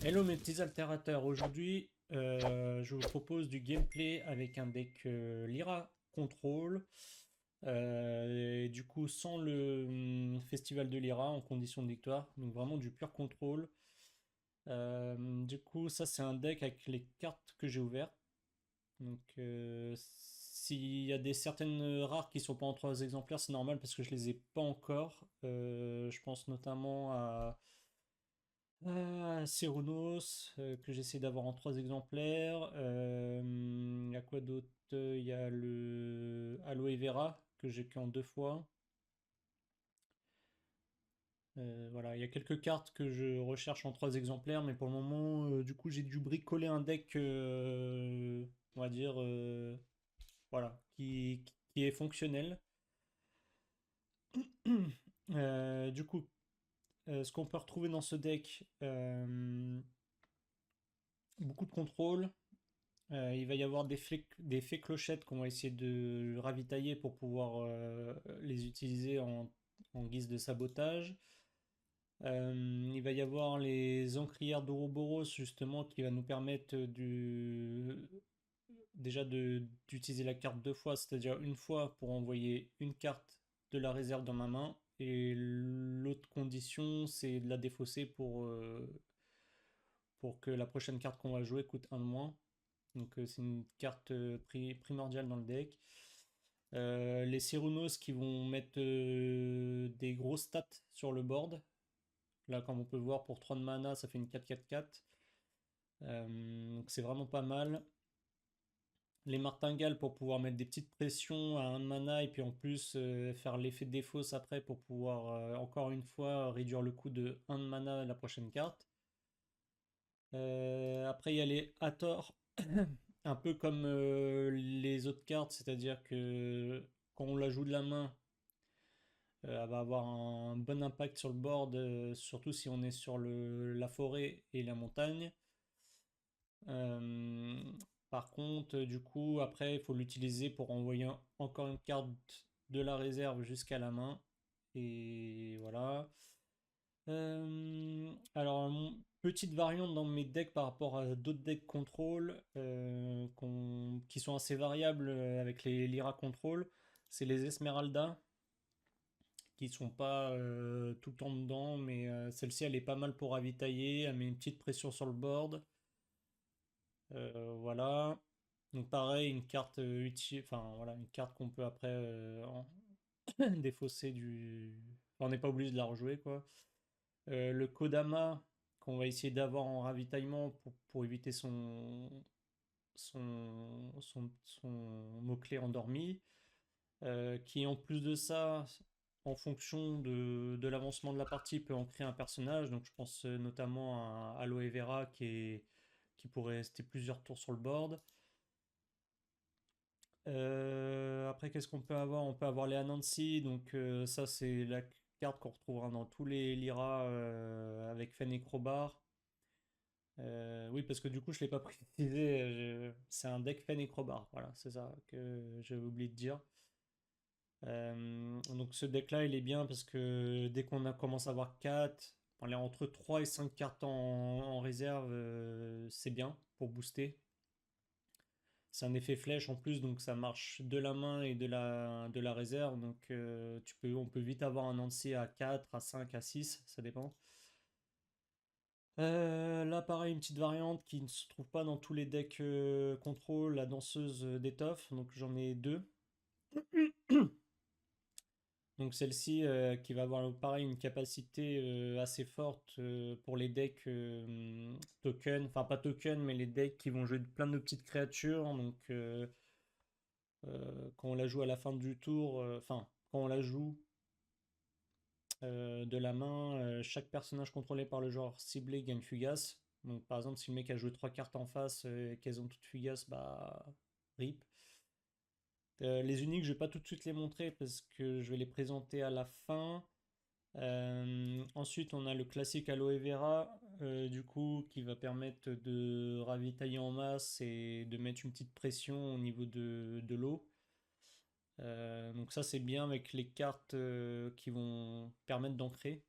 Hello mes petits altérateurs, aujourd'hui je vous propose du gameplay avec un deck Lyra Control, et du coup sans le festival de Lyra en condition de victoire, donc vraiment du pur contrôle. Du coup ça c'est un deck avec les cartes que j'ai ouvertes, donc s'il y a des certaines rares qui sont pas en 3 exemplaires c'est normal parce que je les ai pas encore. Je pense notamment à Cérunos, que j'essaie d'avoir en 3 exemplaires. Il y a quoi d'autre? Il y a le Aloe Vera que j'ai qu'en 2 fois. Voilà, il y a quelques cartes que je recherche en 3 exemplaires, mais pour le moment, du coup, j'ai dû bricoler un deck, on va dire, voilà, qui est fonctionnel. Du coup, ce qu'on peut retrouver dans ce deck, beaucoup de contrôle. Il va y avoir des fées clochettes qu'on va essayer de ravitailler pour pouvoir les utiliser en guise de sabotage. Il va y avoir les encrières d'Ouroboros justement qui va nous permettre déjà d'utiliser la carte 2 fois, c'est-à-dire une fois pour envoyer une carte de la réserve dans ma main et l'autre condition c'est de la défausser pour que la prochaine carte qu'on va jouer coûte un de moins. Donc c'est une carte primordiale dans le deck. Les Cérunos qui vont mettre des gros stats sur le board. Là, comme on peut voir, pour 3 de mana, ça fait une 4-4-4. Donc c'est vraiment pas mal. Les martingales pour pouvoir mettre des petites pressions à 1 de mana et puis en plus faire l'effet de défausse après pour pouvoir encore une fois réduire le coût de 1 de mana à la prochaine carte. Après, il y a les Hathor, un peu comme les autres cartes, c'est-à-dire que quand on la joue de la main, elle va avoir un bon impact sur le board, surtout si on est sur la forêt et la montagne. Euh, Par contre, du coup, après, il faut l'utiliser pour envoyer encore une carte de la réserve jusqu'à la main. Et voilà. Alors, petite variante dans mes decks par rapport à d'autres decks contrôle qui sont assez variables avec les Lyra contrôle, c'est les Esmeralda qui sont pas tout le temps dedans, mais celle-ci elle est pas mal pour ravitailler, elle met une petite pression sur le board. Voilà. Donc pareil, une carte utile, enfin voilà, une carte qu'on peut après défausser du. Enfin, on n'est pas obligé de la rejouer quoi. Le Kodama qu'on va essayer d'avoir en ravitaillement pour éviter son mot-clé endormi. Qui en plus de ça, en fonction de l'avancement de la partie, peut en créer un personnage. Donc je pense notamment à Aloe Vera qui pourrait rester plusieurs tours sur le board. Après, qu'est-ce qu'on peut avoir? On peut avoir les Anansi, donc ça c'est la carte qu'on retrouvera dans tous les Lyra avec Fen et Crowbar. Oui, parce que du coup, je ne l'ai pas précisé, c'est un deck Fen et Crowbar, voilà, c'est ça que j'avais oublié de dire. Donc ce deck-là, il est bien parce que dès qu'on commence à avoir 4, on est entre 3 et 5 cartes en réserve, c'est bien pour booster. C'est un effet flèche en plus, donc ça marche de la main et de la réserve. Donc on peut vite avoir un Nancy à 4, à 5, à 6, ça dépend. Là, pareil, une petite variante qui ne se trouve pas dans tous les decks contrôle, la danseuse d'étoffe. Donc j'en ai deux. Donc celle-ci qui va avoir pareil une capacité assez forte pour les decks token, enfin pas token, mais les decks qui vont jouer plein de petites créatures. Donc quand on la joue à la fin du tour, enfin quand on la joue de la main, chaque personnage contrôlé par le joueur ciblé gagne fugace. Donc par exemple si le mec a joué 3 cartes en face et qu'elles ont toutes fugace, bah rip. Les uniques, je vais pas tout de suite les montrer parce que je vais les présenter à la fin. Ensuite, on a le classique Aloe Vera, du coup, qui va permettre de ravitailler en masse et de mettre une petite pression au niveau de l'eau. Donc ça, c'est bien avec les cartes qui vont permettre d'ancrer.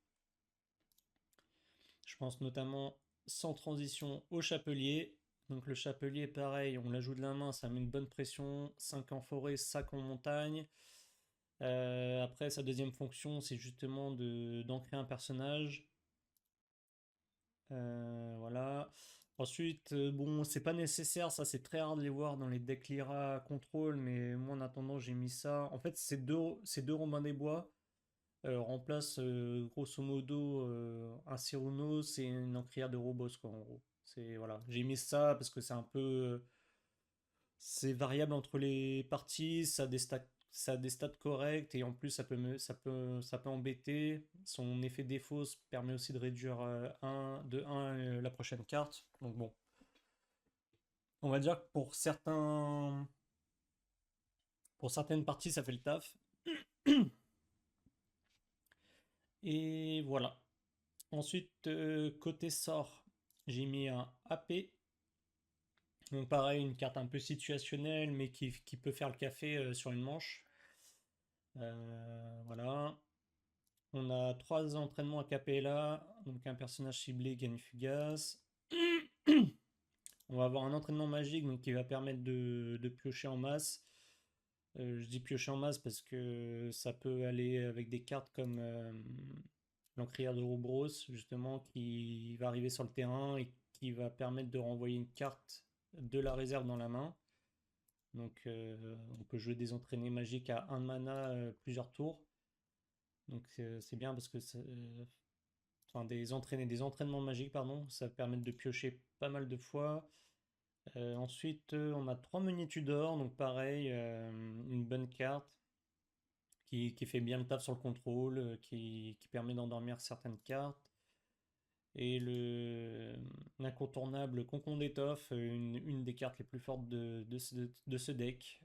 Je pense notamment sans transition au chapelier. Donc le chapelier, pareil, on l'ajoute de la main, ça met une bonne pression. 5 en forêt, 5 en montagne. Après, sa deuxième fonction, c'est justement d'ancrer un personnage. Voilà. Ensuite, bon, c'est pas nécessaire, ça c'est très rare de les voir dans les decks Lyra contrôle, mais moi en attendant j'ai mis ça. En fait, ces deux Robins des Bois remplacent grosso modo un Cyrunnos et une Encrière de Robos, quoi, en gros. Voilà. J'ai mis ça parce que c'est un peu. C'est variable entre les parties, ça a des stats correctes et en plus ça peut embêter. Son effet défausse permet aussi de réduire de 1 la prochaine carte. Donc bon, on va dire que pour certaines parties ça fait le taf. Et voilà. Ensuite, côté sort, j'ai mis un AP. Donc pareil, une carte un peu situationnelle mais qui peut faire le café sur une manche. Voilà. On a 3 entraînements a cappella, donc un personnage ciblé gagne fugace. On va avoir un entraînement magique donc qui va permettre de piocher en masse. Je dis piocher en masse parce que ça peut aller avec des cartes comme l'encrière de Rubros, justement, qui va arriver sur le terrain et qui va permettre de renvoyer une carte de la réserve dans la main. Donc on peut jouer des entraînés magiques à 1 mana plusieurs tours. Donc c'est bien parce que enfin des entraînements magiques, pardon, ça permet de piocher pas mal de fois. Ensuite, on a 3 menus Tudor, donc pareil, une bonne carte qui fait bien le taf sur le contrôle, qui permet d'endormir certaines cartes. Et l'incontournable Concon d'étoffe, une des cartes les plus fortes de ce deck,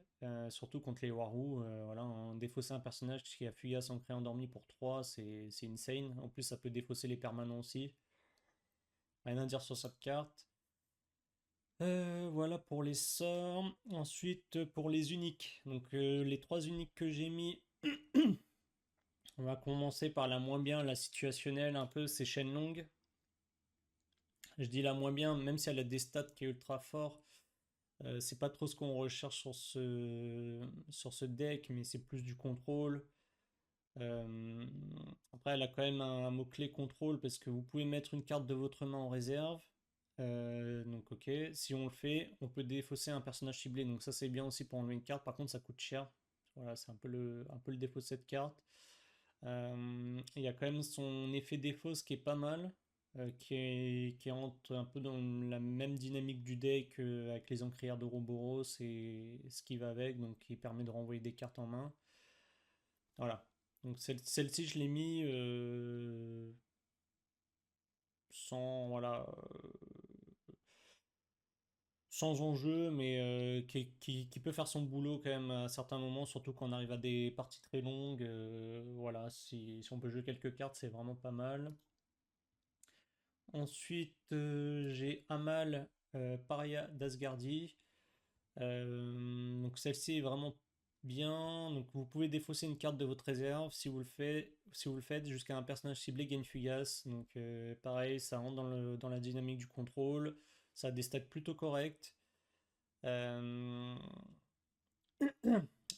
surtout contre les Warou. Voilà, défausser un personnage qui a Fugace ancré endormi pour 3, c'est insane. En plus, ça peut défausser les permanents aussi. Rien à dire sur cette carte. Voilà pour les sorts. Ensuite, pour les uniques. Donc, les 3 uniques que j'ai mis, on va commencer par la moins bien, la situationnelle un peu, c'est Shenlong. Je dis la moins bien, même si elle a des stats qui est ultra fort. C'est pas trop ce qu'on recherche sur ce deck, mais c'est plus du contrôle. Euh, Après, elle a quand même un mot-clé contrôle parce que vous pouvez mettre une carte de votre main en réserve. Donc, ok, si on le fait, on peut défausser un personnage ciblé. Donc, ça, c'est bien aussi pour enlever une carte. Par contre, ça coûte cher. Voilà, c'est un peu le défaut de cette carte. Il y a quand même son effet défausse qui est pas mal, qui entre un peu dans la même dynamique du deck avec les encrières de Roboros et ce qui va avec, donc qui permet de renvoyer des cartes en main. Voilà. Donc celle-ci, je l'ai mis sans, voilà, sans enjeu, mais qui peut faire son boulot quand même à certains moments, surtout quand on arrive à des parties très longues. Voilà, si on peut jouer quelques cartes, c'est vraiment pas mal. Ensuite, j'ai Amal, Paria d'Asgardi. Donc celle-ci est vraiment bien. Donc vous pouvez défausser une carte de votre réserve si vous le faites jusqu'à un personnage ciblé gagne fugace. Donc pareil, ça rentre dans la dynamique du contrôle. Ça a des stats plutôt corrects. Euh,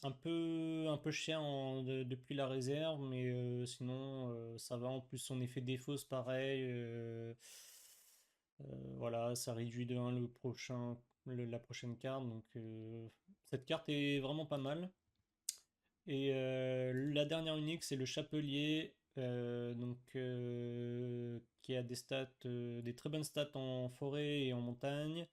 un peu cher depuis la réserve, mais sinon ça va. En plus, son effet défausse, pareil. Voilà, ça réduit de 1 la prochaine carte. Donc, cette carte est vraiment pas mal. Et la dernière unique, c'est le Chapelier. Donc, qui a des très bonnes stats en forêt et en montagne.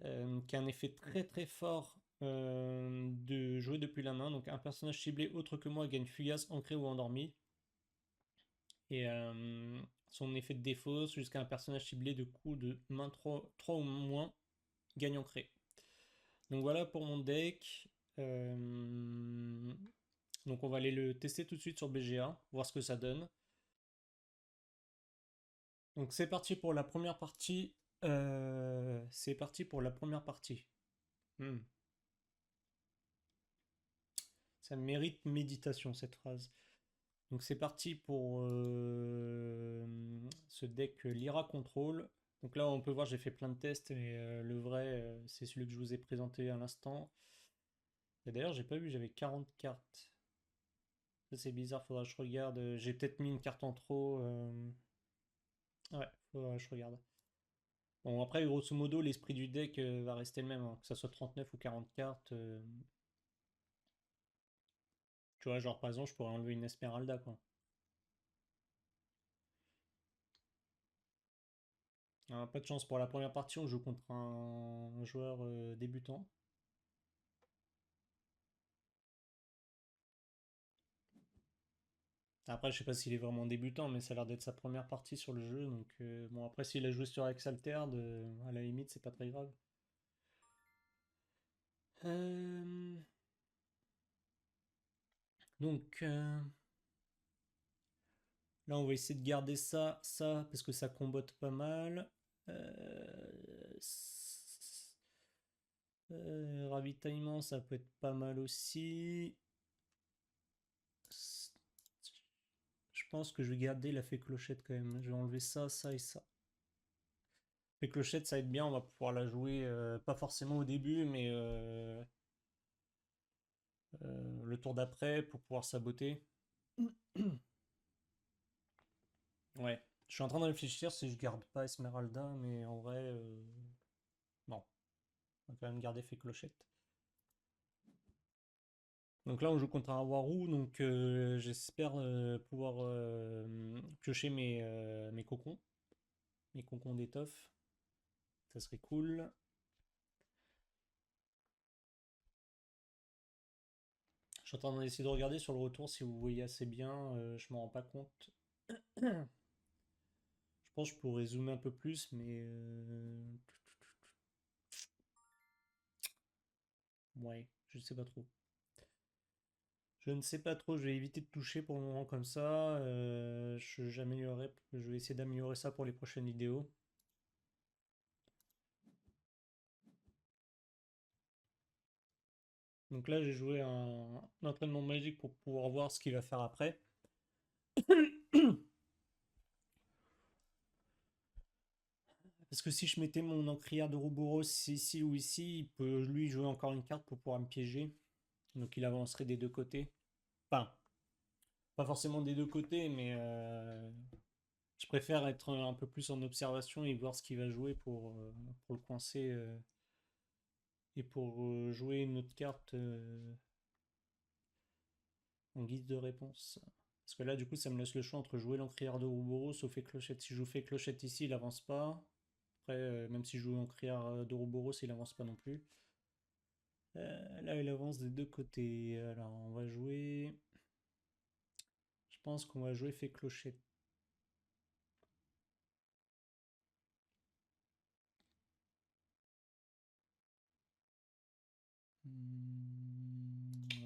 Qui a un effet très très fort de jouer depuis la main. Donc un personnage ciblé autre que moi gagne fugace, ancré ou endormi. Et son effet de défausse jusqu'à un personnage ciblé de coup de main 3 ou moins gagne ancré. Donc voilà pour mon deck. Donc on va aller le tester tout de suite sur BGA, voir ce que ça donne. Donc c'est parti pour la première partie. C'est parti pour la première partie. Hmm. Ça mérite méditation cette phrase. Donc c'est parti pour ce deck Lyra Control. Donc là on peut voir j'ai fait plein de tests et le vrai c'est celui que je vous ai présenté à l'instant. Et d'ailleurs j'ai pas vu, j'avais 40 cartes. Ça c'est bizarre, faudra que je regarde. J'ai peut-être mis une carte en trop. Ouais, faudra que je regarde. Bon après grosso modo l'esprit du deck va rester le même, hein, que ça soit 39 ou 40 cartes. Tu vois genre par exemple je pourrais enlever une Esmeralda quoi. Pas de chance pour la première partie, on joue contre un joueur débutant. Après, je sais pas s'il est vraiment débutant, mais ça a l'air d'être sa première partie sur le jeu. Donc, bon, après, s'il a joué sur Exalted, à la limite, c'est pas très grave. Euh, donc, là, on va essayer de garder ça, parce que ça combotte pas mal. Ravitaillement, ça peut être pas mal aussi. Je pense que je vais garder la fée clochette quand même. Je vais enlever ça et ça. Fée clochette, ça va être bien, on va pouvoir la jouer, pas forcément au début, mais le tour d'après pour pouvoir saboter. Ouais. Je suis en train de réfléchir si je garde pas Esmeralda, mais en vrai, non. On va quand même garder Fée Clochette. Donc là, on joue contre un Waru, donc j'espère pouvoir piocher mes cocons. Mes cocons d'étoffe. Ça serait cool. Je suis en train d'essayer de regarder sur le retour si vous voyez assez bien. Je m'en rends pas compte. Je pense que je pourrais zoomer un peu plus, mais ouais, je sais pas trop. Je ne sais pas trop, je vais éviter de toucher pour le moment comme ça. Je vais essayer d'améliorer ça pour les prochaines vidéos. Donc là, j'ai joué un entraînement magique pour pouvoir voir ce qu'il va faire après. Parce que si je mettais mon encrière de Rouboros ici ou ici, il peut lui jouer encore une carte pour pouvoir me piéger. Donc il avancerait des deux côtés. Enfin, pas forcément des deux côtés, mais je préfère être un peu plus en observation et voir ce qu'il va jouer pour le coincer et pour jouer une autre carte en guise de réponse. Parce que là, du coup, ça me laisse le choix entre jouer l'encrière de Ouroboros ou fait clochette. Si je joue fait clochette ici, il avance pas. Après, même si je joue l'encrière de Ouroboros, il avance pas non plus. Là, il avance des deux côtés. Alors, on va jouer. Je pense qu'on va jouer fait clochette. Ouais,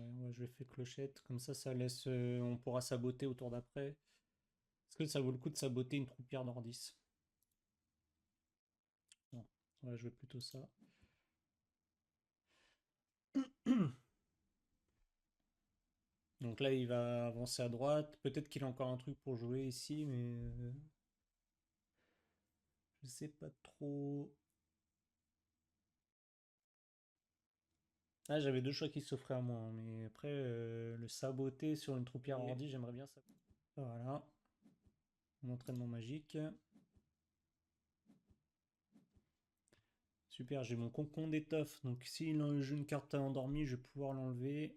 on va jouer fait clochette. Comme ça laisse. On pourra saboter au tour d'après. Est-ce que ça vaut le coup de saboter une troupière nordis? Non, on va jouer plutôt ça. Donc là, il va avancer à droite. Peut-être qu'il a encore un truc pour jouer ici, mais je sais pas trop. Ah, j'avais deux choix qui s'offraient à moi, hein, mais après, le saboter sur une troupière ordi, j'aimerais bien ça. Voilà, mon entraînement magique. Super, j'ai mon concon d'étoffe, donc s'il joue une carte endormie, je vais pouvoir l'enlever.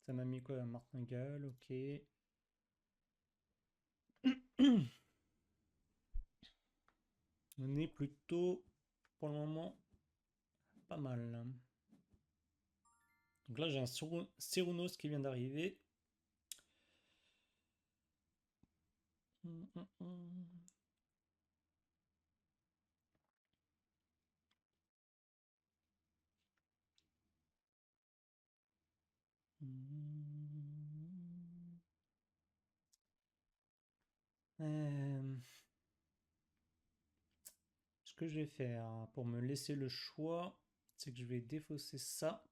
Ça m'a mis quoi, la martingale, ok. On est plutôt, pour le moment, pas mal. Donc là, j'ai un Cérunos qui vient d'arriver. Ce que je vais faire pour me laisser le choix, c'est que je vais défausser ça.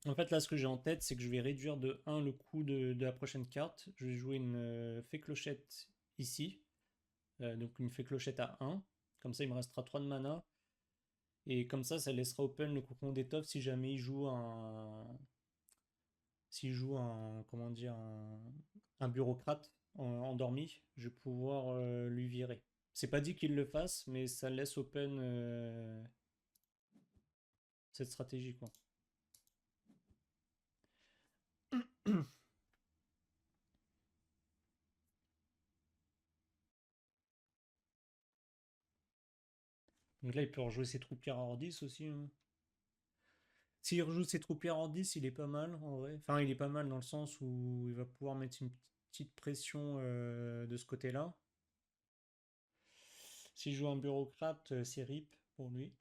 En fait, là, ce que j'ai en tête, c'est que je vais réduire de 1 le coût de la prochaine carte. Je vais jouer une fée clochette ici. Donc une fée clochette à 1. Comme ça, il me restera 3 de mana. Et comme ça laissera open le cocon d'étoffe si jamais il joue un. S'il joue un. Comment dire. Un bureaucrate endormi. Je vais pouvoir lui virer. C'est pas dit qu'il le fasse, mais ça laisse open cette stratégie, quoi. Donc là, il peut rejouer ses troupières en 10 aussi, hein. S'il rejoue ses troupières en 10, il est pas mal en vrai. Enfin, il est pas mal dans le sens où il va pouvoir mettre une petite pression de ce côté-là. S'il joue un bureaucrate, c'est RIP pour lui.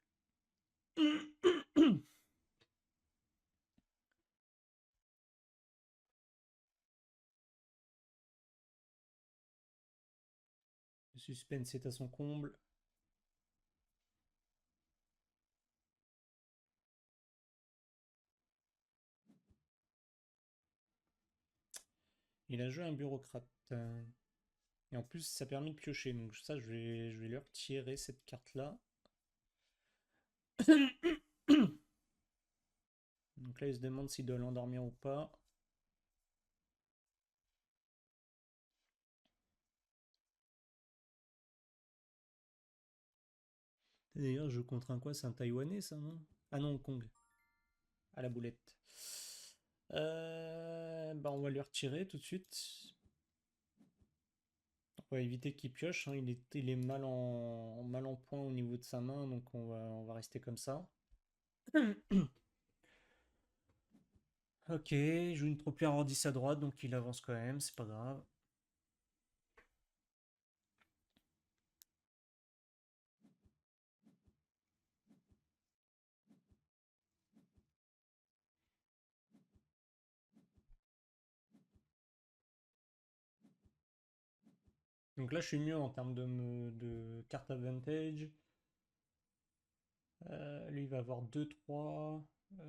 Le suspense est à son comble. Il a joué un bureaucrate. Et en plus, ça permet de piocher. Donc ça, je vais lui retirer cette carte-là. Donc là, il se demande s'il doit l'endormir ou pas. D'ailleurs, je joue contre un quoi? C'est un Taïwanais, ça, non? Ah non, Kong. À la boulette. Bah on va lui retirer tout de suite. On va éviter qu'il pioche, hein. Il est mal en point au niveau de sa main, donc on va rester comme ça. Ok, il joue une troupière en 10 à droite, donc il avance quand même, c'est pas grave. Donc là, je suis mieux en termes de carte advantage. Lui, il va avoir 2-3. Euh,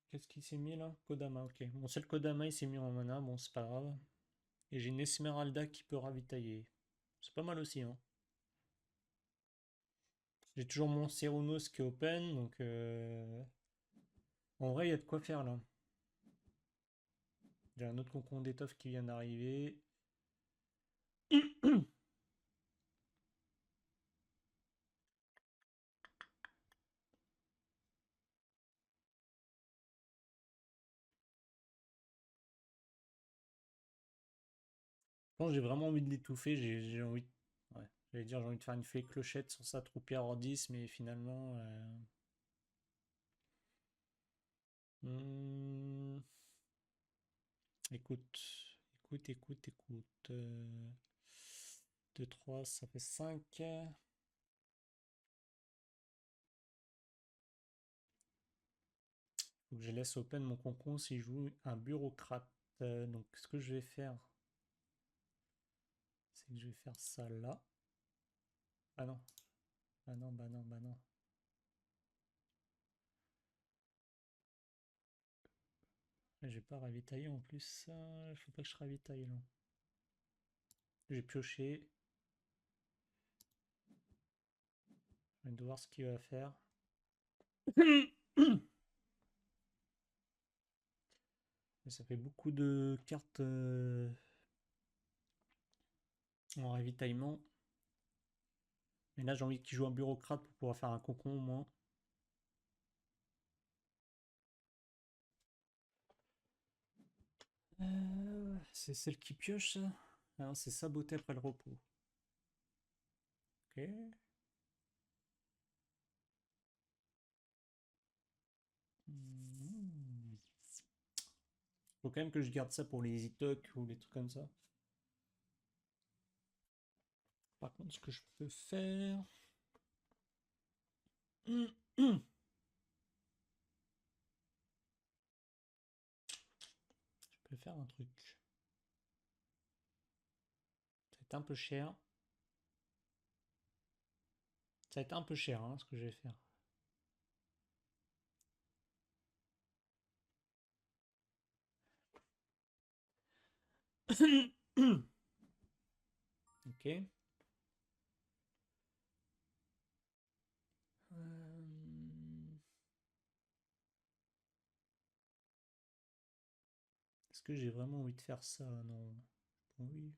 Qu'est-ce qu'il s'est mis là? Kodama, ok. Bon, c'est le Kodama, il s'est mis en mana, bon, c'est pas grave. Et j'ai une Esmeralda qui peut ravitailler. C'est pas mal aussi, hein. J'ai toujours mon Cérunos qui est open, donc en vrai, il y a de quoi faire là. J'ai un autre concon d'étoffe qui vient d'arriver. Quand j'ai vraiment envie de l'étouffer, j'ai envie. Ouais, j'allais dire, j'ai envie de faire une fée clochette sur sa troupière hors 10, mais finalement. Hmm, écoute, écoute. 2, 3, ça fait 5. Faut que je laisse open mon concon s'il joue un bureaucrate. Donc, ce que je vais faire, c'est que je vais faire ça là. Ah non, bah non. J'ai pas ravitaillé en plus. Il faut pas que je ravitaille là. J'ai pioché. Je vais voir ce qu'il va faire. Ça fait beaucoup de cartes en ravitaillement. Et là, j'ai envie qu'il joue un bureaucrate pour pouvoir faire un cocon au moins. C'est celle qui pioche, ça? Ah, c'est saboté après le repos. Ok. Hmm. Faut quand même que je garde ça pour les e ou les trucs comme ça. Par contre, ce que je peux faire. Je peux faire un truc. Ça va être un peu cher. Ça va être un peu cher, hein, ce que je vais faire. Ok. Est-ce que j'ai vraiment envie de faire ça? Non. Oui.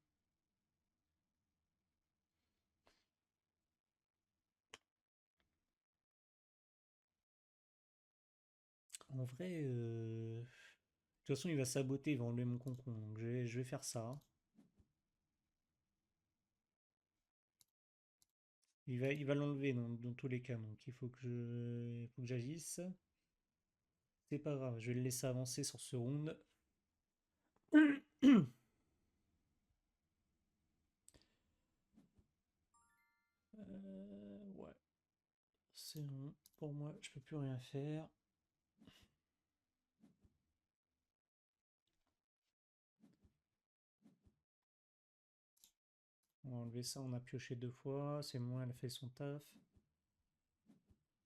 En vrai, de toute façon, il va saboter, il va enlever mon concombre. Donc je vais faire ça. Il va l'enlever dans tous les cas. Donc il faut que j'agisse. C'est pas grave, je vais le laisser avancer sur ce round. Ouais, c'est bon. Pour moi, je peux plus rien faire. On va enlever ça, on a pioché 2 fois. C'est bon, elle a fait son taf.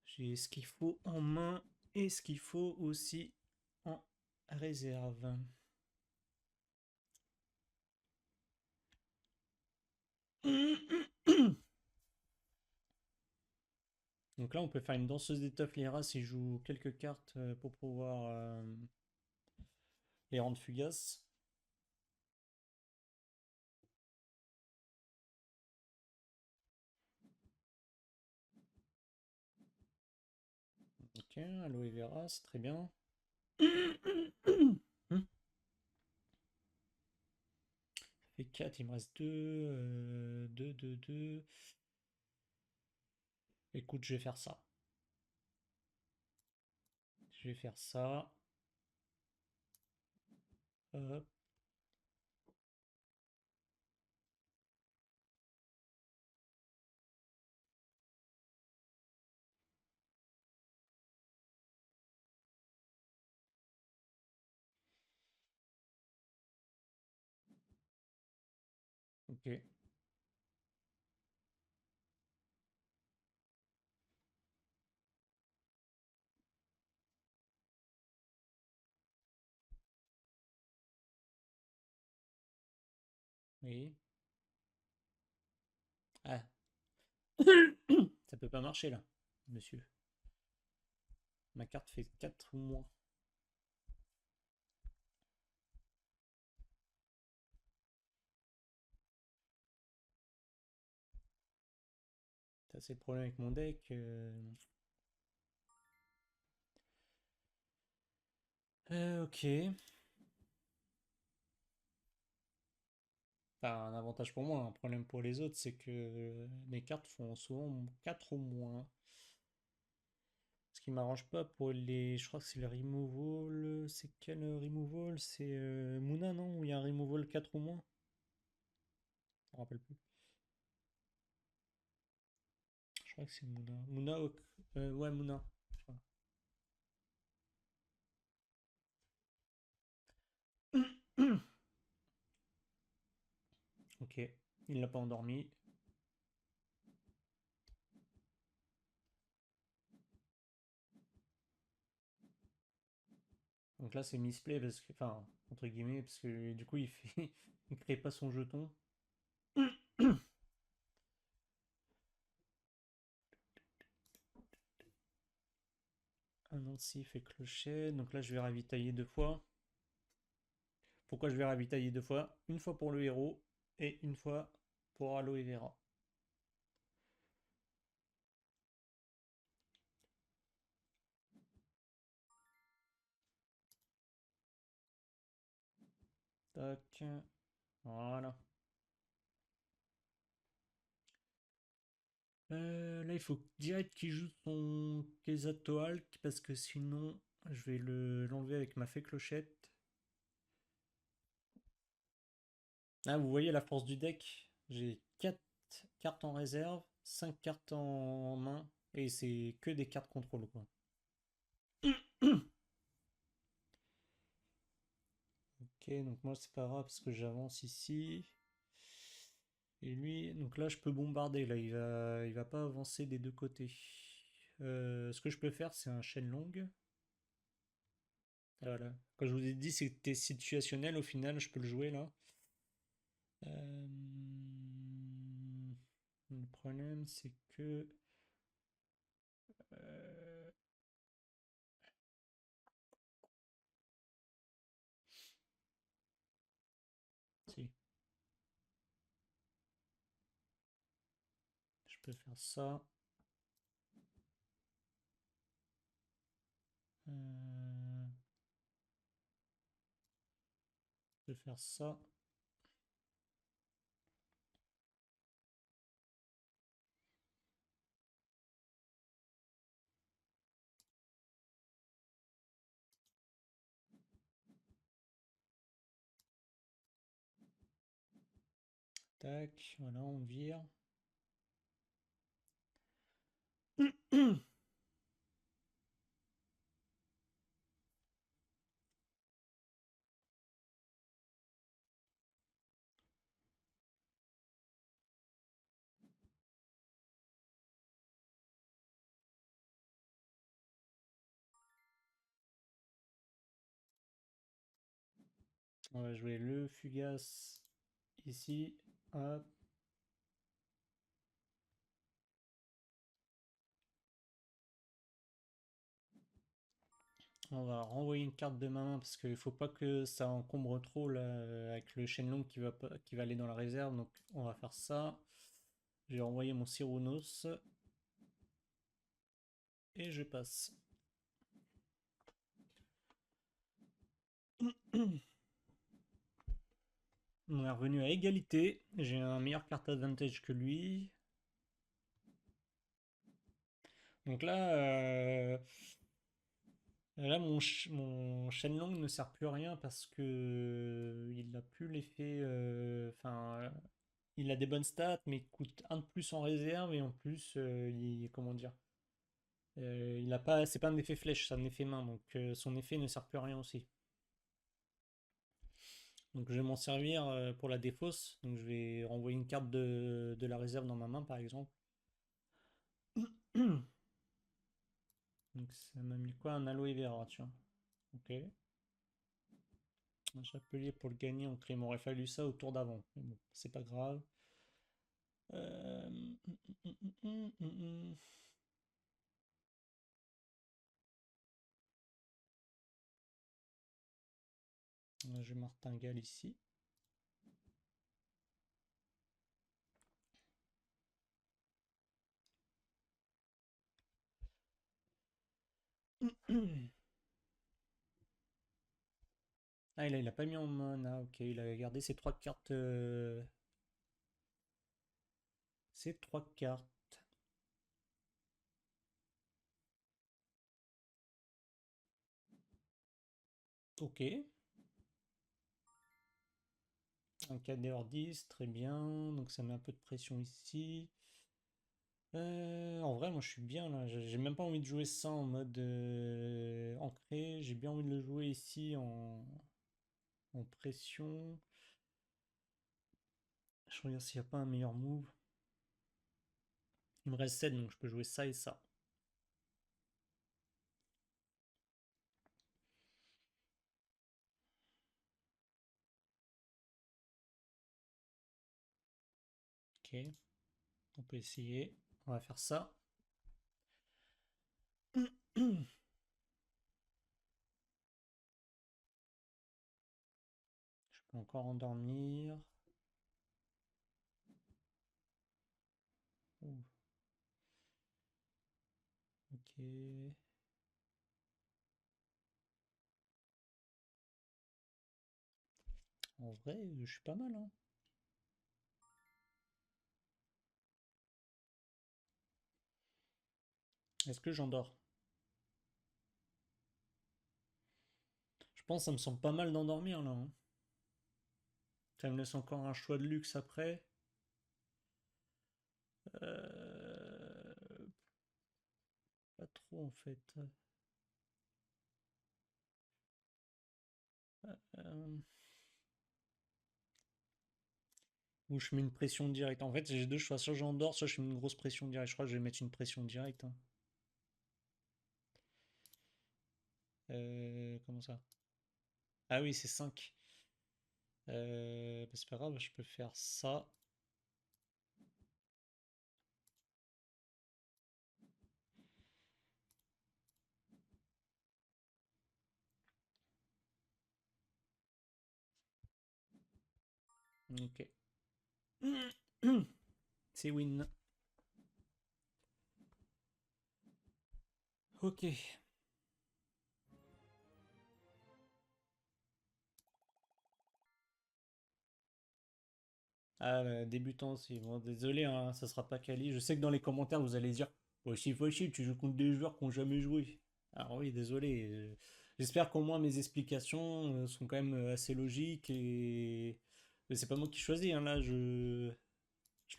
J'ai ce qu'il faut en main et ce qu'il faut aussi en réserve. Donc là, on peut faire une danseuse d'étoffe Lyra si je joue quelques cartes pour pouvoir les rendre fugaces. Ok, aloe vera, c'est très bien. Ça fait 4, il me reste 2. 2, 2, 2. Écoute, je vais faire ça. Je vais faire ça. Hop. Ok. Oui. Ah. Ça peut pas marcher là, monsieur. Ma carte fait 4 ou moins. Ça, c'est le problème avec mon deck. Ok. Enfin, un avantage pour moi, un problème pour les autres, c'est que mes cartes font souvent 4 ou moins. Ce qui m'arrange pas pour les. Je crois que c'est le removal. C'est quel removal? C'est Muna, non? Où il y a un removal 4 ou moins? Je me rappelle plus. Je crois que c'est Muna. Muna, ouais, Muna. Je crois. Ok, il l'a pas endormi. Donc là, c'est misplay parce que, enfin, entre guillemets, parce que du coup, il fait, il crée pas son jeton. Un Nancy fait clocher. Donc là, je vais ravitailler 2 fois. Pourquoi je vais ravitailler 2 fois? Une fois pour le héros et une fois pour Aloe Vera. Tac. Voilà. Là, il faut direct qu'il joue son Quetzalcoatl parce que sinon, je vais l'enlever avec ma fée clochette. Ah, vous voyez la force du deck? J'ai 4 cartes en réserve, 5 cartes en main et c'est que des cartes contrôle quoi. Ok, donc moi c'est pas grave parce que j'avance ici. Et lui, donc là je peux bombarder, là il va pas avancer des deux côtés. Ce que je peux faire c'est un chaîne longue. Voilà. Quand je vous ai dit c'était situationnel, au final je peux le jouer là. Euh, Le problème, c'est que... euh, si, je peux faire ça. Je peux faire ça. Tac, voilà, on vire. On va jouer le fugace ici. Hop. On va renvoyer une carte de ma main parce qu'il faut pas que ça encombre trop là, avec le Shenlong qui va aller dans la réserve. Donc on va faire ça. J'ai renvoyé mon Cyrunnos et je passe. On est revenu à égalité. J'ai un meilleur carte advantage que lui. Donc là, mon Shenlong ne sert plus à rien parce que il n'a plus l'effet. Enfin, il a des bonnes stats, mais il coûte un de plus en réserve et en plus, comment dire, il a pas, c'est pas un effet flèche, c'est un effet main, donc son effet ne sert plus à rien aussi. Donc je vais m'en servir pour la défausse. Donc je vais renvoyer une carte de la réserve dans ma main par exemple. Donc ça m'a mis quoi? Un aloe vera, tu vois. Ok. Un chapelier pour le gagner, donc il m'aurait fallu ça au tour d'avant. Mais bon, c'est pas grave. Euh, hum, hum. Je martingale ici. Ah, il a pas mis en main. Ah, ok, il a gardé ses trois cartes. Ses trois cartes. Ok. Un KDR 10, très bien. Donc ça met un peu de pression ici. En vrai, moi je suis bien là. J'ai même pas envie de jouer ça en mode ancré. J'ai bien envie de le jouer ici en pression. Je regarde s'il n'y a pas un meilleur move. Il me reste 7, donc je peux jouer ça et ça. Ok, on peut essayer. On va faire ça. Je peux encore endormir. Ouh, ok. En vrai, je suis pas mal, hein. Est-ce que j'endors? Je pense que ça me semble pas mal d'endormir là, hein. Ça me laisse encore un choix de luxe après. Pas trop en fait. Euh, Ou je mets une pression directe. En fait, j'ai deux choix. Soit j'endors, soit je mets une grosse pression directe. Je crois que je vais mettre une pression directe, hein. Comment ça? Ah oui, c'est 5. Bah, c'est pas grave, je peux faire ça. Ok. C'est win. Ok. Ah, débutant aussi. Bon, désolé, hein, ça sera pas quali. Je sais que dans les commentaires, vous allez dire Foshi, tu joues contre des joueurs qui n'ont jamais joué. Alors, oui, désolé. J'espère qu'au moins mes explications sont quand même assez logiques et. Mais c'est pas moi qui choisis, hein, là, je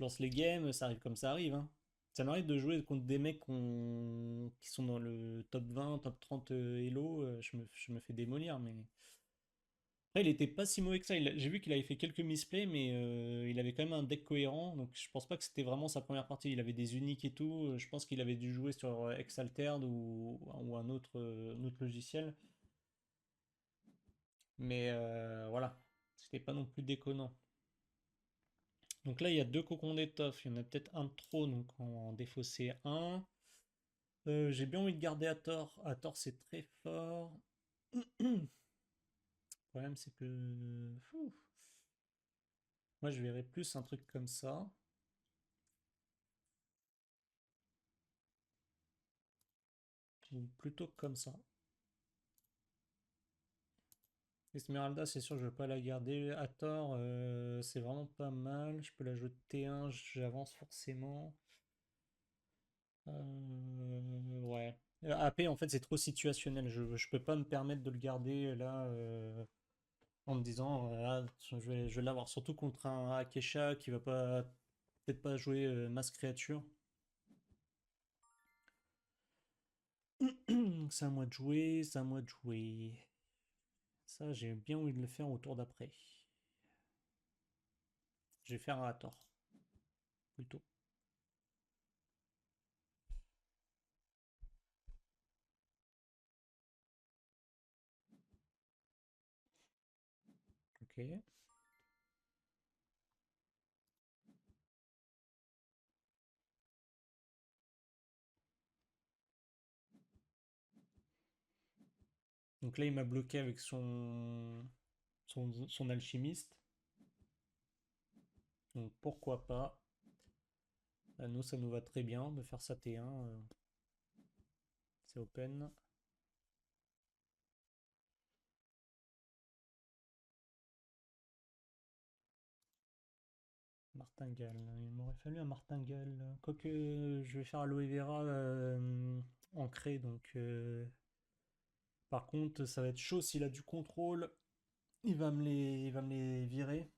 lance les games, ça arrive comme ça arrive, hein. Ça m'arrive de jouer contre des mecs qui sont dans le top 20, top 30 Elo, je me fais démolir, mais. Après, il était pas si mauvais que ça. J'ai vu qu'il avait fait quelques misplays, mais il avait quand même un deck cohérent. Donc je pense pas que c'était vraiment sa première partie. Il avait des uniques et tout. Je pense qu'il avait dû jouer sur Exalted ou un autre logiciel. Mais voilà, c'était pas non plus déconnant. Donc là, il y a deux cocons d'étoffe. Il y en a peut-être un de trop, donc on va en défausser un. J'ai bien envie de garder Hathor. Hathor, c'est très fort. Le problème, c'est que. Fou. Moi, je verrais plus un truc comme ça. Ou plutôt comme ça. Esmeralda, c'est sûr, je vais pas la garder. Hathor, c'est vraiment pas mal. Je peux la jouer de T1, j'avance forcément. Ouais. AP, en fait, c'est trop situationnel. Je peux pas me permettre de le garder là en me disant, ah, je vais l'avoir. Surtout contre un Akesha qui va pas peut-être pas jouer masse créature. C'est à moi de jouer, c'est à moi de jouer. Ça, j'ai bien envie de le faire au tour d'après. Je vais faire un Hathor, plutôt. Ok. Donc là, il m'a bloqué avec son alchimiste. Donc pourquoi pas. Nous, ça nous va très bien de faire ça T1. C'est open. Martingale. Il m'aurait fallu un martingale. Quoique, je vais faire aloe vera ancré. Donc, par contre, ça va être chaud s'il a du contrôle. Il va me les virer.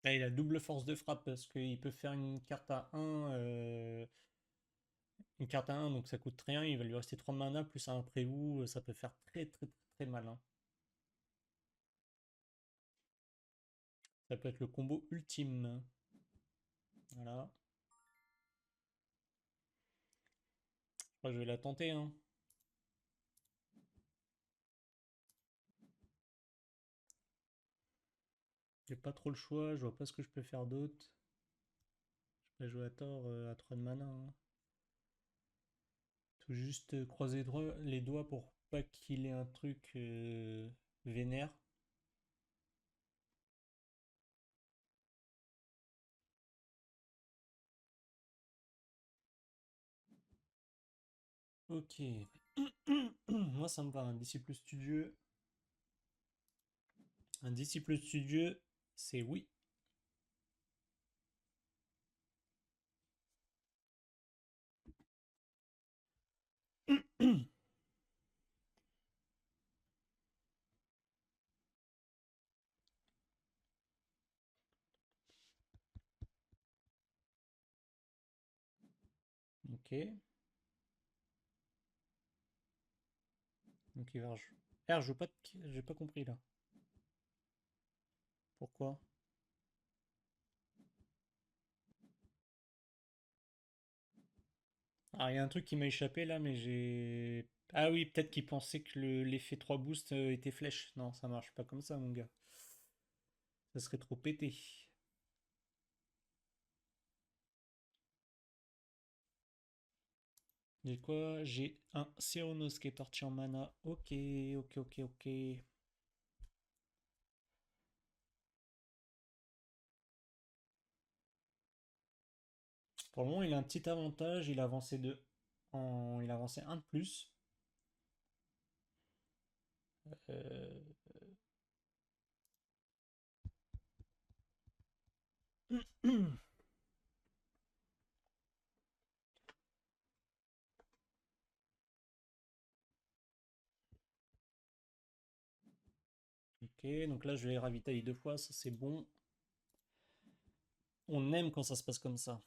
Là, il a double force de frappe parce qu'il peut faire une carte à un, donc ça coûte rien. Il va lui rester 3 mana plus un prévu. Ça peut faire très très très, très mal, hein. Ça peut être le combo ultime. Voilà. Je crois que je vais la tenter, hein. J'ai pas trop le choix. Je vois pas ce que je peux faire d'autre. Je peux jouer à tort à 3 de mana, hein. Faut juste croiser les doigts pour pas qu'il ait un truc vénère. Ok. Moi, ça me va. Un disciple studieux. Un disciple studieux, c'est oui. Ok. Donc R joue pas de... J'ai pas compris là. Pourquoi? Ah, il y a un truc qui m'a échappé là, mais j'ai. Ah oui, peut-être qu'il pensait que l'effet 3 boost était flèche. Non, ça marche pas comme ça, mon gars. Ça serait trop pété. J'ai quoi? J'ai un Céronos qui est parti en mana. Ok, ok, ok, ok. Pour le moment, il a un petit avantage. Il a avancé il a avancé un de plus. Euh, Ok, donc là, je vais ravitailler deux fois. Ça, c'est bon. On aime quand ça se passe comme ça.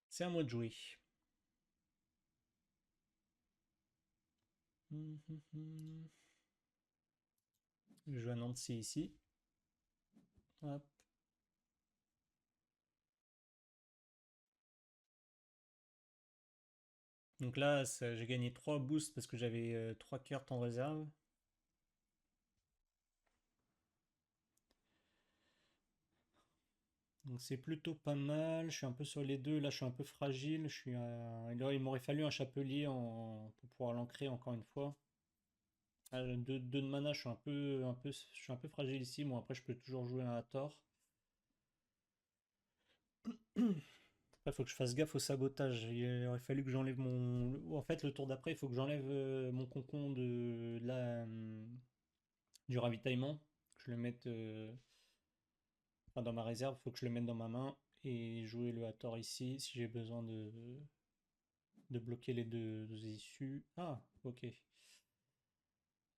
C'est à moi de jouer. Je joue à Nancy ici. Hop. Donc là, j'ai gagné 3 boosts parce que j'avais 3 cartes en réserve. Donc c'est plutôt pas mal. Je suis un peu sur les deux. Là, je suis un peu fragile. Il m'aurait fallu un chapelier pour pouvoir l'ancrer encore une fois. Deux de mana, je suis un peu fragile ici. Bon, après, je peux toujours jouer un Hathor. Après, il faut que je fasse gaffe au sabotage. Il aurait fallu que j'enlève mon. En fait, le tour d'après, il faut que j'enlève mon concon du ravitaillement. Que je le mette enfin, dans ma réserve. Il faut que je le mette dans ma main. Et jouer le Hathor ici si j'ai besoin de bloquer les deux issues. Ah, ok.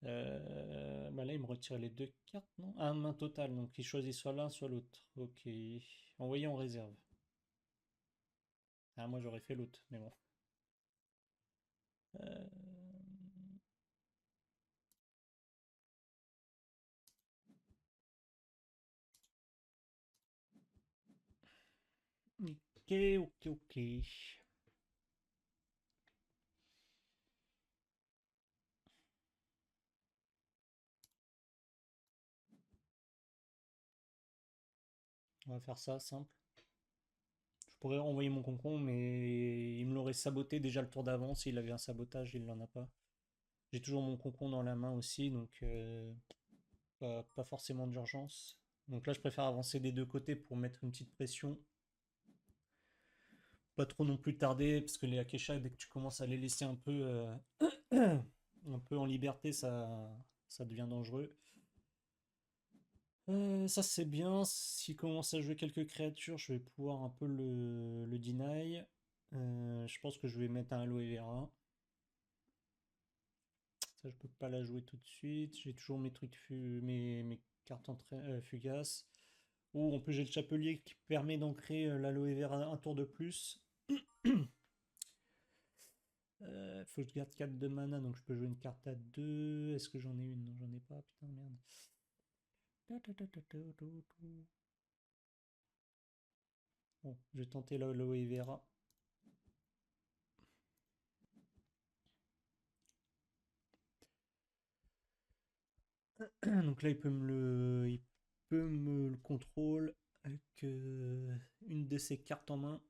Bah là, il me retire les deux cartes, non? Ah, main totale. Donc, il choisit soit l'un, soit l'autre. Ok. Envoyé en réserve. Ah, moi, j'aurais fait l'autre, mais bon. Euh, Ok, ok, ok. On va faire ça, simple. Je pourrais renvoyer mon concombre, mais il me l'aurait saboté déjà le tour d'avant. S'il avait un sabotage, il n'en a pas. J'ai toujours mon concombre dans la main aussi, donc pas forcément d'urgence. Donc là, je préfère avancer des deux côtés pour mettre une petite pression. Pas trop non plus tarder, parce que les Akesha, dès que tu commences à les laisser un peu en liberté, ça devient dangereux. Ça c'est bien, s'il commence à jouer quelques créatures, je vais pouvoir un peu le deny. Je pense que je vais mettre un Aloe Vera. Ça, je peux pas la jouer tout de suite. J'ai toujours mes trucs, mes cartes fugaces. Ou en plus, j'ai le chapelier qui permet d'ancrer l'Aloe Vera un tour de plus. Faut que je garde 4 de mana, donc je peux jouer une carte à 2. Est-ce que j'en ai une? Non, j'en ai pas, putain, merde. Bon, je vais tenter l'Aloe Vera. Donc là, il peut me le contrôle avec une de ses cartes en main.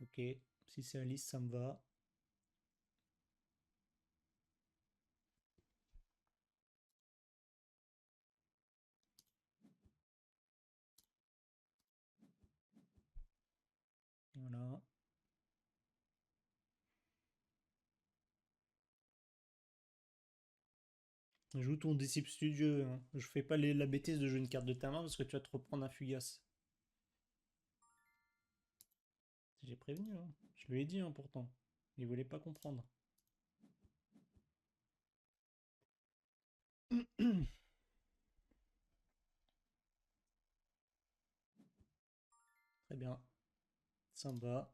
Ok, si c'est Alice, ça me va. Voilà. Joue ton disciple studieux, hein. Je fais pas la bêtise de jouer une carte de ta main parce que tu vas te reprendre un fugace. J'ai prévenu, hein. Je lui ai dit, hein, pourtant. Il voulait pas comprendre. Très bien, ça me va.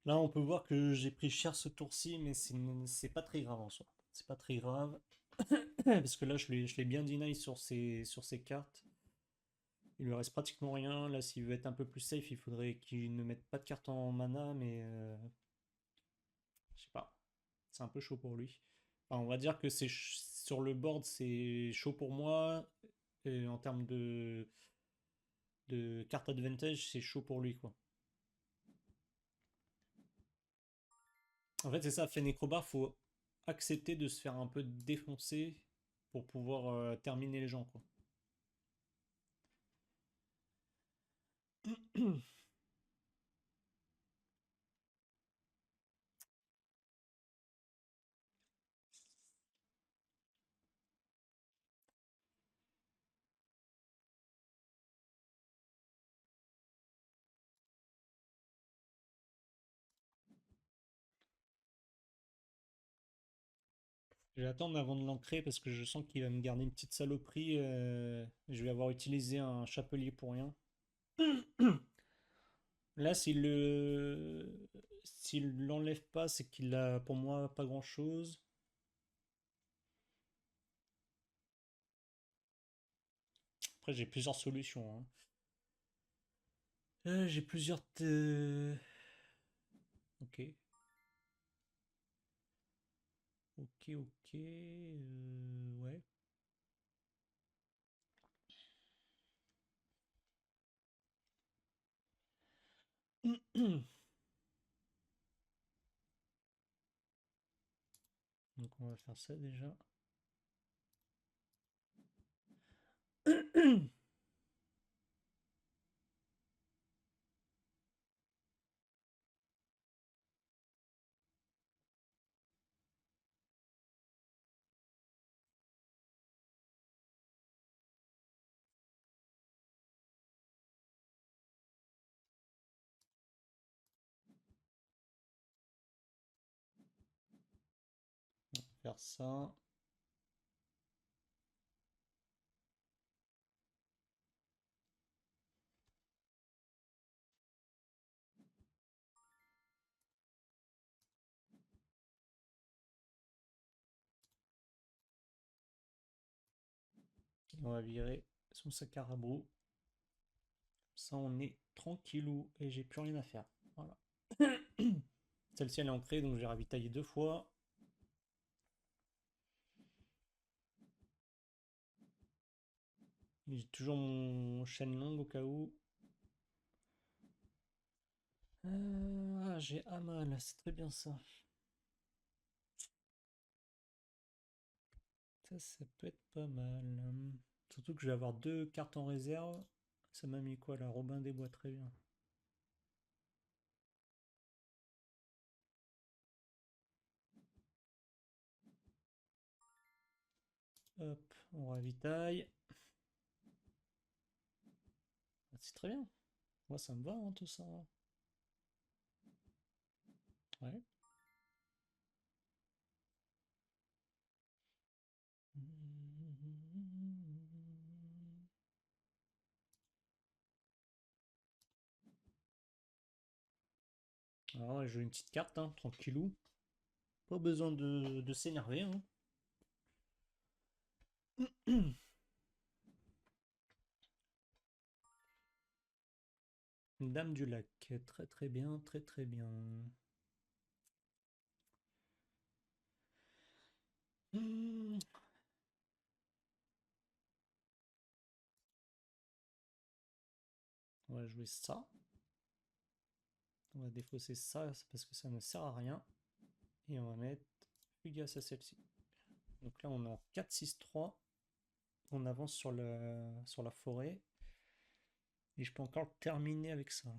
Là, on peut voir que j'ai pris cher ce tour-ci, mais c'est pas très grave en soi. C'est pas très grave. Parce que là, je l'ai bien deny sur ses cartes. Il lui reste pratiquement rien. Là, s'il veut être un peu plus safe, il faudrait qu'il ne mette pas de carte en mana, mais je sais pas. C'est un peu chaud pour lui. Enfin, on va dire que sur le board, c'est chaud pour moi. Et en termes de carte advantage, c'est chaud pour lui, quoi. En fait, c'est ça, Fenecrobar, faut accepter de se faire un peu défoncer pour pouvoir terminer les gens, quoi. Je vais attendre avant de l'ancrer parce que je sens qu'il va me garder une petite saloperie. Je vais avoir utilisé un chapelier pour rien. Là, s'il l'enlève pas, c'est qu'il a pour moi pas grand chose. Après, j'ai plusieurs solutions, hein. J'ai plusieurs. Ok, ok, ok. Ouais. Donc, on va faire ça déjà. Faire ça. On va virer son sac à rabot. Ça, on est tranquillou et j'ai plus rien à faire. Voilà. Celle-ci, elle est ancrée, donc je vais ravitailler deux fois. J'ai toujours mon chaîne longue au cas où. J'ai Amal, c'est très bien ça. Ça peut être pas mal. Surtout que je vais avoir deux cartes en réserve. Ça m'a mis quoi là? Robin des Bois, très bien. Hop, on ravitaille. Ah, c'est très bien. Moi, ça me va, hein, tout ça. Ouais. Alors, je joue une petite carte, hein, tranquillou. Pas besoin de s'énerver, hein. Dame du lac, très très bien, très très bien. Hmm, On va jouer ça. On va défausser ça parce que ça ne sert à rien. Et on va mettre Fugace à celle-ci. Donc là, on est en 4-6-3. On avance sur la forêt. Et je peux encore terminer avec ça.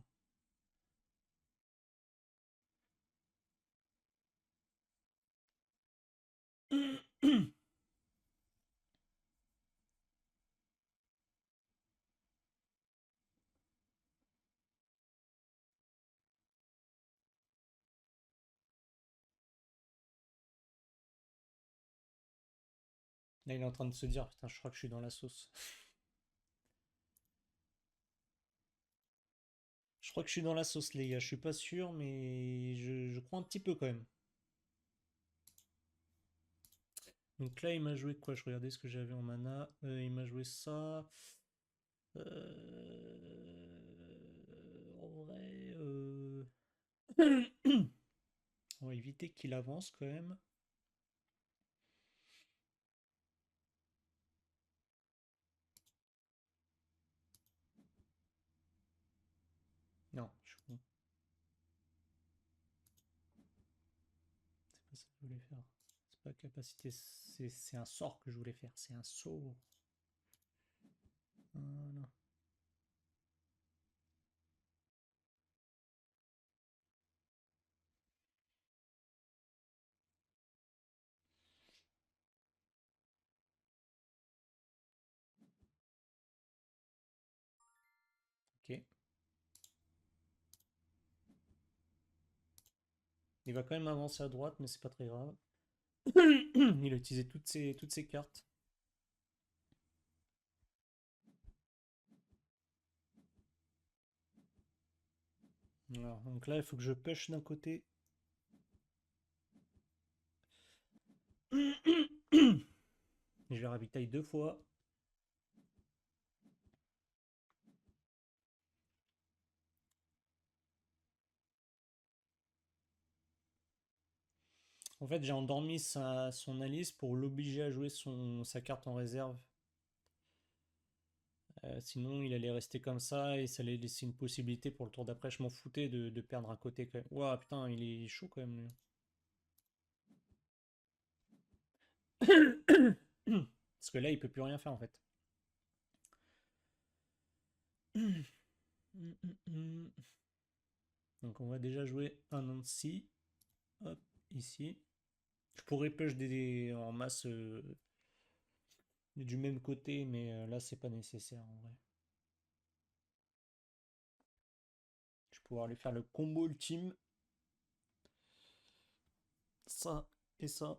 Là, il est en train de se dire, putain, je crois que je suis dans la sauce. Je crois que je suis dans la sauce, les gars. Je suis pas sûr, mais je crois un petit peu quand même. Donc là, il m'a joué quoi? Je regardais ce que j'avais en mana. Il m'a joué ça. En vrai, on va éviter qu'il avance quand même. Non, je suis con. C'est pas ça que je voulais faire. C'est pas capacité, c'est un sort que je voulais faire. C'est un saut. Voilà. Ok. Il va quand même avancer à droite, mais c'est pas très grave. Il a utilisé toutes ses cartes. Alors, donc là, il faut que je push d'un côté. Je vais ravitailler 2 fois. En fait, j'ai endormi son Alice pour l'obliger à jouer sa carte en réserve. Sinon, il allait rester comme ça et ça allait laisser une possibilité pour le tour d'après. Je m'en foutais de perdre un côté quand même. Ouah, putain, il est chaud quand même, lui. Parce que là, il peut plus rien faire en fait. Donc, on va déjà jouer un Nancy. Hop, ici. Je pourrais push en masse du même côté, mais là, c'est pas nécessaire en vrai. Je vais pouvoir lui faire le combo ultime. Ça et ça.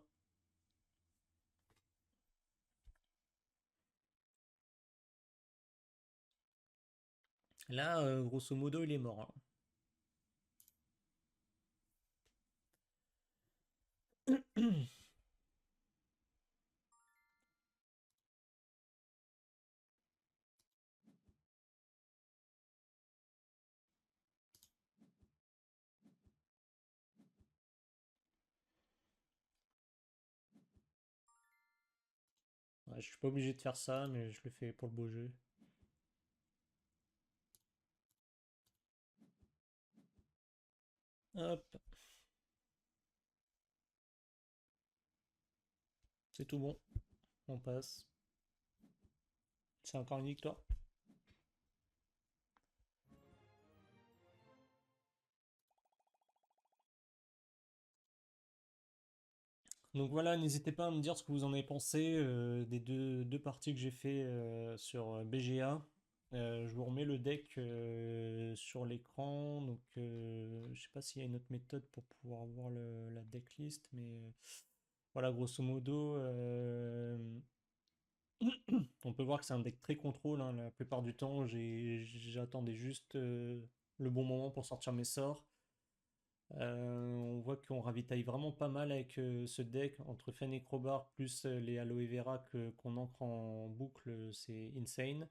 Là, grosso modo, il est mort, hein. Ouais, je suis pas obligé de faire ça, mais je le fais pour le beau jeu. Hop, c'est tout bon. On passe. C'est encore une victoire. Donc voilà, n'hésitez pas à me dire ce que vous en avez pensé des deux parties que j'ai fait sur BGA. Je vous remets le deck sur l'écran. Donc je sais pas s'il y a une autre méthode pour pouvoir voir la decklist, mais voilà, grosso modo, on peut voir que c'est un deck très contrôle, hein. La plupart du temps, j'attendais juste le bon moment pour sortir mes sorts. On voit qu'on ravitaille vraiment pas mal avec ce deck entre Fen et Crowbar plus les Aloe Vera qu'on ancre en boucle, c'est insane.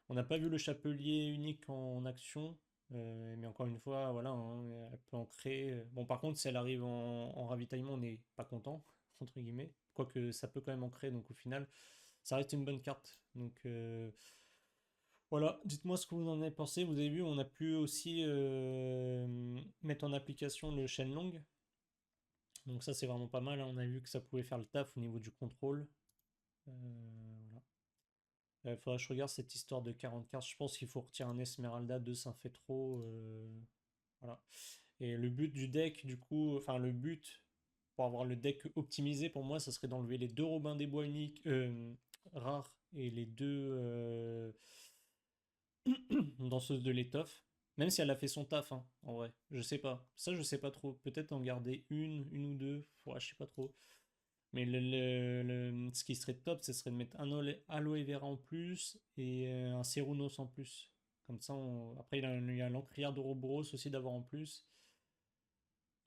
On n'a pas vu le chapelier unique en action, mais encore une fois, voilà, hein, elle peut ancrer. Bon, par contre, si elle arrive en ravitaillement, on n'est pas content, entre guillemets. Quoique ça peut quand même ancrer, donc au final, ça reste une bonne carte. Donc voilà, dites-moi ce que vous en avez pensé. Vous avez vu, on a pu aussi mettre en application le Shenlong. Donc ça, c'est vraiment pas mal, hein. On a vu que ça pouvait faire le taf au niveau du contrôle. Voilà. Faudrait que je regarde cette histoire de 40 cartes. Je pense qu'il faut retirer un Esmeralda, 2 ça fait trop. Voilà. Et le but du deck, du coup, enfin le but pour avoir le deck optimisé pour moi, ça serait d'enlever les 2 Robins des Bois uniques rares et les 2 danseuse de l'étoffe. Même si elle a fait son taf, hein, en vrai. Je sais pas. Ça, je sais pas trop. Peut-être en garder une ou deux. Ouais, je sais pas trop. Mais ce qui serait top, ce serait de mettre un aloe vera en plus et un Cerunos en plus. Comme ça, après, il y a l'encrière d'Ouroboros aussi d'avoir en plus.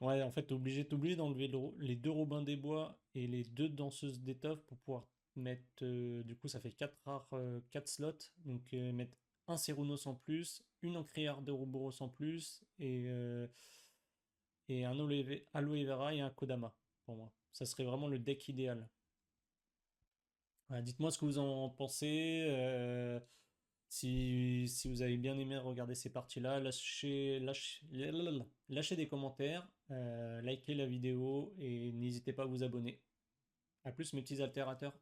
Ouais, en fait, t'es obligé d'enlever les deux Robins des Bois et les deux Danseuses d'étoffe pour pouvoir mettre. Du coup, ça fait 4 rares, 4 slots. Donc, mettre un Cérunos en plus, une Encrière de Ouroboros en plus et un Aloe Vera et un Kodama pour moi. Ça serait vraiment le deck idéal. Voilà, dites-moi ce que vous en pensez. Si vous avez bien aimé regarder ces parties-là, lâchez des commentaires, likez la vidéo et n'hésitez pas à vous abonner. A plus mes petits altérateurs.